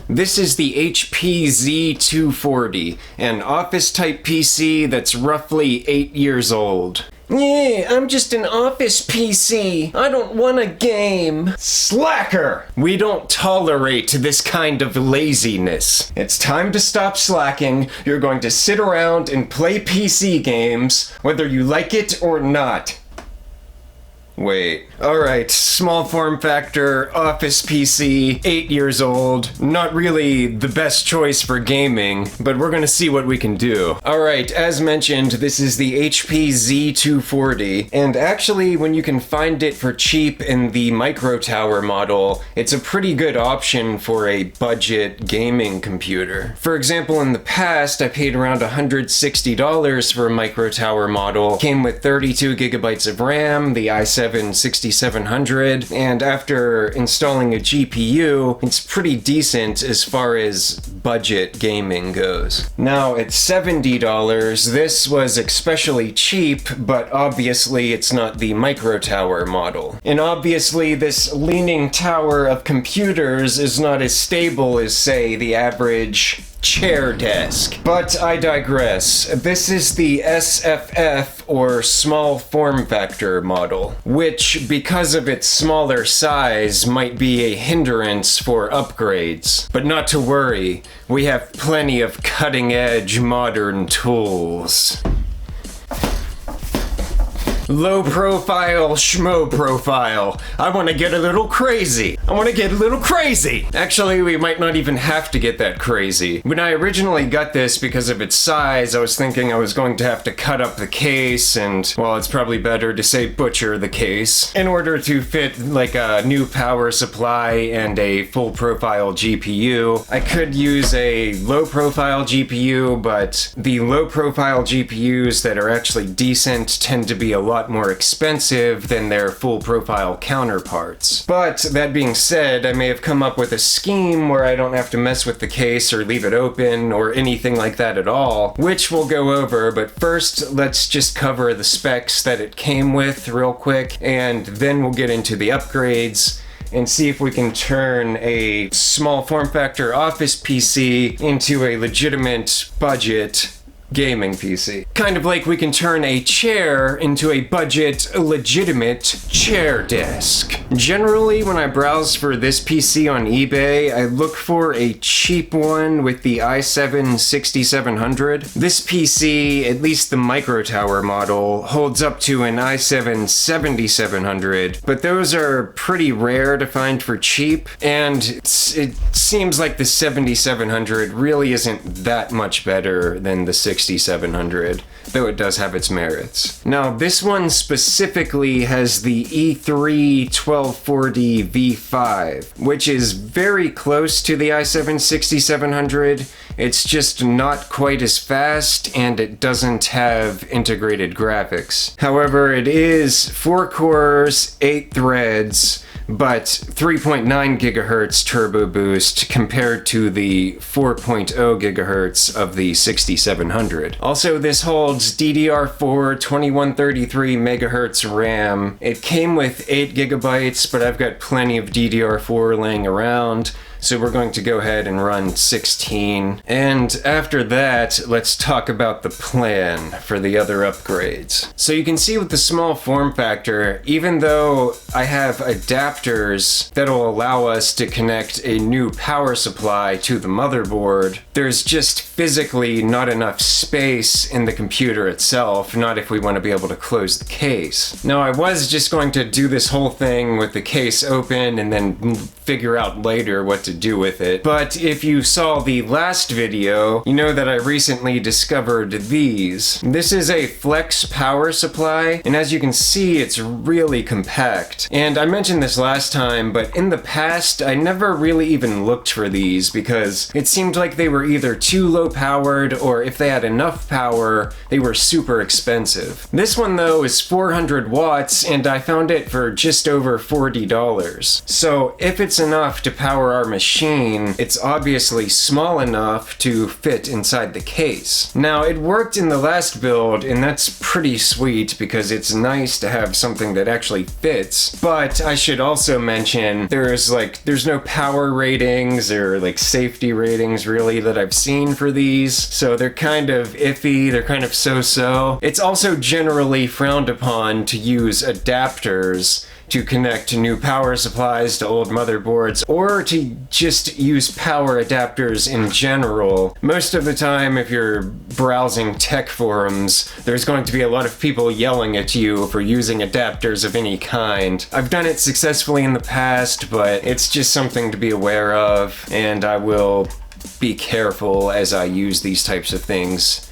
This is the HP Z240, an office-type PC that's roughly 8 years old. Yeah, I'm just an office PC. I don't want a game. Slacker! We don't tolerate this kind of laziness. It's time to stop slacking. You're going to sit around and play PC games, whether you like it or not. Wait. Alright, small form factor, office PC, 8 years old. Not really the best choice for gaming, but we're gonna see what we can do. Alright, as mentioned, this is the HP Z240, and actually when you can find it for cheap in the Micro Tower model, it's a pretty good option for a budget gaming computer. For example, in the past, I paid around $160 for a Micro Tower model. Came with 32 gigabytes of RAM, the i7 6700, and after installing a GPU, it's pretty decent as far as budget gaming goes. Now at $70, this was especially cheap, but obviously it's not the Micro Tower model. And obviously this leaning tower of computers is not as stable as, say, the average chair desk. But I digress. This is the SFF, or small form factor model, which, because of its smaller size, might be a hindrance for upgrades. But not to worry, we have plenty of cutting-edge modern tools. Low profile, schmo profile. I want to get a little crazy. Actually, we might not even have to get that crazy. When I originally got this because of its size, I was thinking I was going to have to cut up the case and, well, it's probably better to say butcher the case, in order to fit like a new power supply and a full profile GPU. I could use a low profile GPU, but the low profile GPUs that are actually decent tend to be a lot more expensive than their full profile counterparts. But that being said, I may have come up with a scheme where I don't have to mess with the case or leave it open or anything like that at all, which we'll go over. But first, let's just cover the specs that it came with real quick, and then we'll get into the upgrades and see if we can turn a small form factor office PC into a legitimate budget gaming PC. Kind of like we can turn a chair into a budget, legitimate chair desk. Generally, when I browse for this PC on eBay, I look for a cheap one with the i7 6700. This PC, at least the Micro Tower model, holds up to an i7 7700, but those are pretty rare to find for cheap, and it seems like the 7700 really isn't that much better than the 6700, though it does have its merits. Now, this one specifically has the E3 1240 V5, which is very close to the i7 6700. It's just not quite as fast, and it doesn't have integrated graphics. However, it is 4 cores, 8 threads, but 3.9 gigahertz turbo boost compared to the 4.0 gigahertz of the 6700. Also, this holds DDR4 2133 megahertz RAM. It came with 8 gigabytes, but I've got plenty of DDR4 laying around, so we're going to go ahead and run 16. And after that, let's talk about the plan for the other upgrades. So you can see with the small form factor, even though I have adapters that'll allow us to connect a new power supply to the motherboard, there's just physically not enough space in the computer itself, not if we want to be able to close the case. Now, I was just going to do this whole thing with the case open and then figure out later what to do with it. But if you saw the last video, you know that I recently discovered these. This is a flex power supply, and as you can see, it's really compact. And I mentioned this last time, but in the past, I never really even looked for these because it seemed like they were either too low powered, or if they had enough power, they were super expensive. This one though is 400 watts, and I found it for just over $40. So if it's enough to power our machine, machine, it's obviously small enough to fit inside the case. Now, it worked in the last build, and that's pretty sweet because it's nice to have something that actually fits. But I should also mention there's no power ratings or like safety ratings really that I've seen for these, so they're kind of iffy, they're kind of so-so. It's also generally frowned upon to use adapters to connect new power supplies to old motherboards, or to just use power adapters in general. Most of the time, if you're browsing tech forums, there's going to be a lot of people yelling at you for using adapters of any kind. I've done it successfully in the past, but it's just something to be aware of, and I will be careful as I use these types of things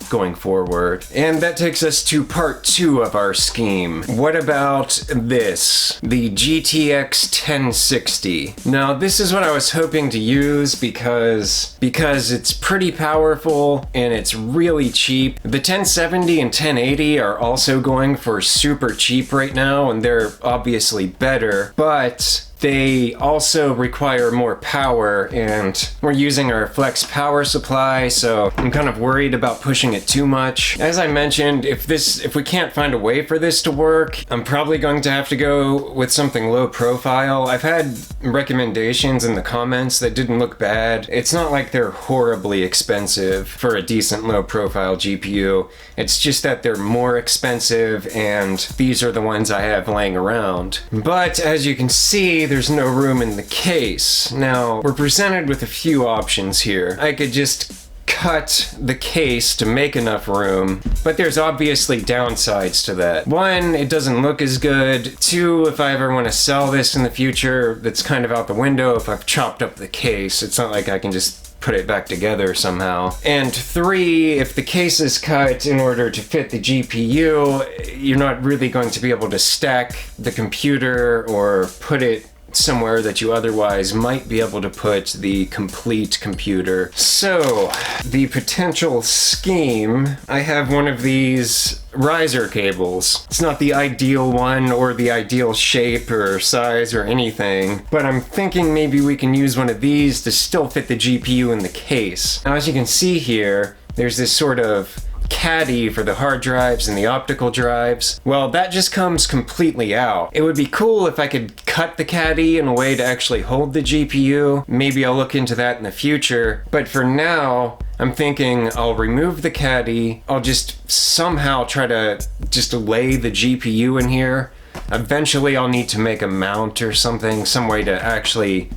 going forward. And that takes us to part 2 of our scheme. What about this? The GTX 1060. Now, this is what I was hoping to use because it's pretty powerful and it's really cheap. The 1070 and 1080 are also going for super cheap right now, and they're obviously better, but they also require more power, and we're using our flex power supply, so I'm kind of worried about pushing it too much. As I mentioned, if we can't find a way for this to work, I'm probably going to have to go with something low profile. I've had recommendations in the comments that didn't look bad. It's not like they're horribly expensive for a decent low profile GPU. It's just that they're more expensive, and these are the ones I have laying around. But as you can see, there's no room in the case. Now, we're presented with a few options here. I could just cut the case to make enough room, but there's obviously downsides to that. 1, it doesn't look as good. 2, if I ever want to sell this in the future, that's kind of out the window. If I've chopped up the case, it's not like I can just put it back together somehow. And 3, if the case is cut in order to fit the GPU, you're not really going to be able to stack the computer or put it somewhere that you otherwise might be able to put the complete computer. So, the potential scheme, I have one of these riser cables. It's not the ideal one or the ideal shape or size or anything, but I'm thinking maybe we can use one of these to still fit the GPU in the case. Now, as you can see here, there's this sort of caddy for the hard drives and the optical drives. Well, that just comes completely out. It would be cool if I could cut the caddy in a way to actually hold the GPU. Maybe I'll look into that in the future, but for now, I'm thinking I'll remove the caddy. I'll just somehow try to just lay the GPU in here. Eventually I'll need to make a mount or something, some way to actually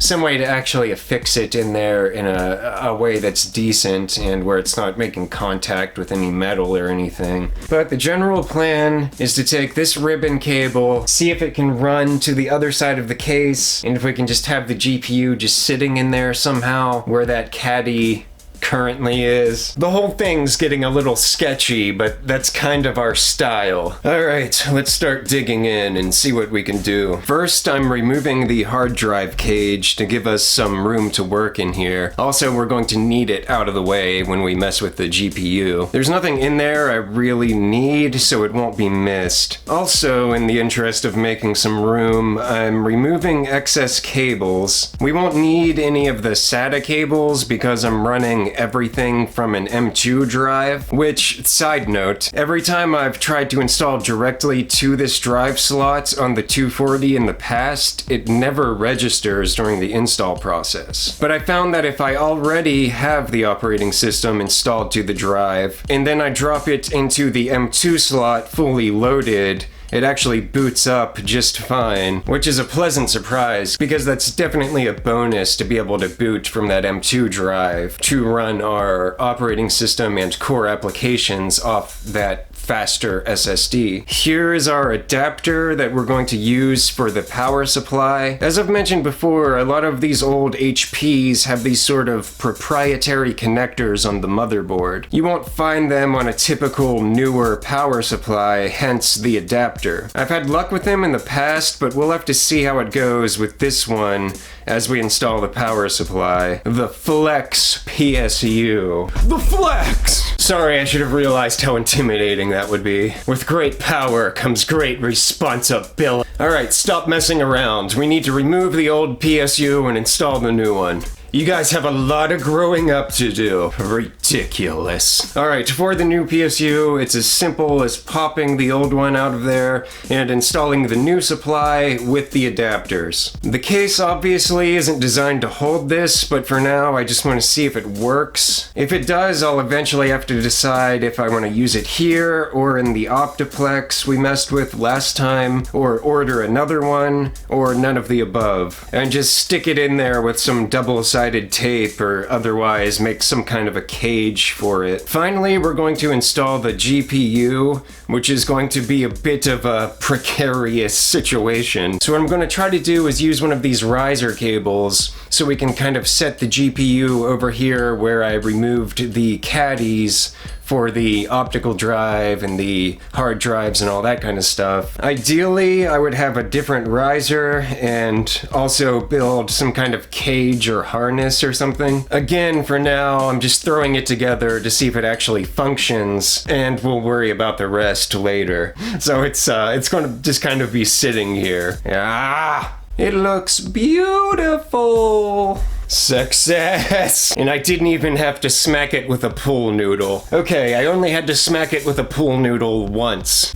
affix it in there in a way that's decent and where it's not making contact with any metal or anything. But the general plan is to take this ribbon cable, see if it can run to the other side of the case, and if we can just have the GPU just sitting in there somehow where that caddy currently is. The whole thing's getting a little sketchy, but that's kind of our style. Alright, let's start digging in and see what we can do. First, I'm removing the hard drive cage to give us some room to work in here. Also, we're going to need it out of the way when we mess with the GPU. There's nothing in there I really need, so it won't be missed. Also, in the interest of making some room, I'm removing excess cables. We won't need any of the SATA cables because I'm running everything from an M2 drive, which, side note, every time I've tried to install directly to this drive slot on the 240 in the past, it never registers during the install process. But I found that if I already have the operating system installed to the drive, and then I drop it into the M2 slot fully loaded, it actually boots up just fine, which is a pleasant surprise because that's definitely a bonus to be able to boot from that M2 drive to run our operating system and core applications off that faster SSD. Here is our adapter that we're going to use for the power supply. As I've mentioned before, a lot of these old HPs have these sort of proprietary connectors on the motherboard. You won't find them on a typical newer power supply, hence the adapter. I've had luck with them in the past, but we'll have to see how it goes with this one as we install the power supply. The Flex PSU. The Flex! Sorry, I should have realized how intimidating that would be. With great power comes great responsibility. Alright, stop messing around. We need to remove the old PSU and install the new one. You guys have a lot of growing up to do. Ridiculous. Alright, for the new PSU, it's as simple as popping the old one out of there and installing the new supply with the adapters. The case obviously isn't designed to hold this, but for now I just want to see if it works. If it does, I'll eventually have to decide if I want to use it here or in the Optiplex we messed with last time, or order another one, or none of the above. And just stick it in there with some double-sided tape or otherwise make some kind of a cage for it. Finally, we're going to install the GPU, which is going to be a bit of a precarious situation. So what I'm going to try to do is use one of these riser cables so we can kind of set the GPU over here where I removed the caddies for the optical drive and the hard drives and all that kind of stuff. Ideally, I would have a different riser and also build some kind of cage or harness or something. Again, for now, I'm just throwing it together to see if it actually functions, and we'll worry about the rest later. So it's going to just kind of be sitting here. Ah! It looks beautiful! Success! And I didn't even have to smack it with a pool noodle. Okay, I only had to smack it with a pool noodle once.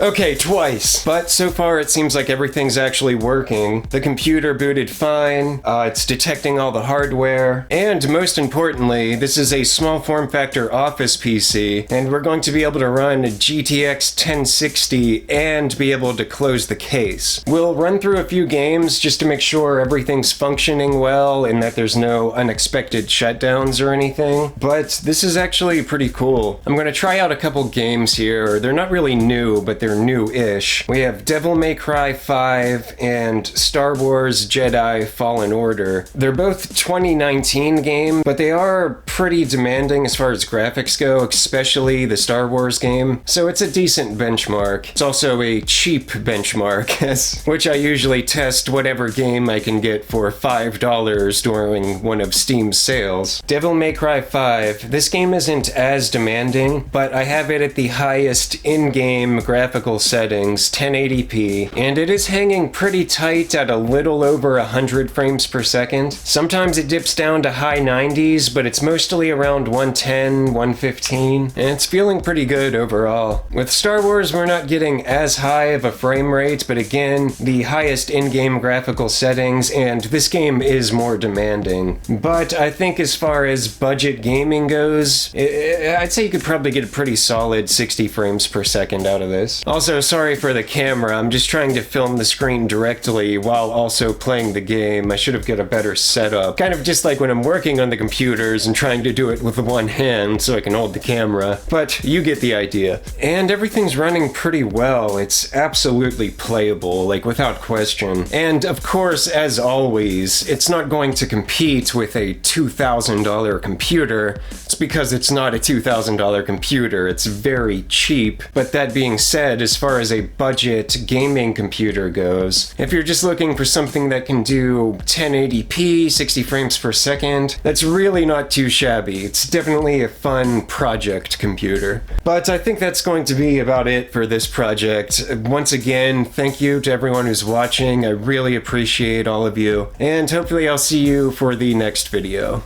Okay, twice. But so far it seems like everything's actually working. The computer booted fine, it's detecting all the hardware, and most importantly, this is a small form factor office PC, and we're going to be able to run a GTX 1060 and be able to close the case. We'll run through a few games just to make sure everything's functioning well and that there's no unexpected shutdowns or anything, but this is actually pretty cool. I'm going to try out a couple games here. They're not really new, but they're new-ish. We have Devil May Cry 5 and Star Wars Jedi Fallen Order. They're both 2019 games, but they are pretty demanding as far as graphics go, especially the Star Wars game. So it's a decent benchmark. It's also a cheap benchmark, which I usually test whatever game I can get for $5 during one of Steam's sales. Devil May Cry 5. This game isn't as demanding, but I have it at the highest in-game graphical settings, 1080p, and it is hanging pretty tight at a little over 100 frames per second. Sometimes it dips down to high 90s, but it's mostly around 110, 115, and it's feeling pretty good overall. With Star Wars, we're not getting as high of a frame rate, but again, the highest in-game graphical settings, and this game is more demanding. But I think as far as budget gaming goes, I'd say you could probably get a pretty solid 60 frames per second out of this. Also, sorry for the camera, I'm just trying to film the screen directly while also playing the game. I should have got a better setup. Kind of just like when I'm working on the computers and trying to do it with one hand so I can hold the camera. But you get the idea. And everything's running pretty well. It's absolutely playable, like without question. And of course, as always, it's not going to compete with a $2,000 computer. It's because it's not a $2,000 computer. It's very cheap. But that being said, as far as a budget gaming computer goes, if you're just looking for something that can do 1080p, 60 frames per second, that's really not too shabby. It's definitely a fun project computer. But I think that's going to be about it for this project. Once again, thank you to everyone who's watching. I really appreciate all of you, and hopefully I'll see you for the next video.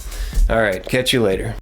Alright, catch you later.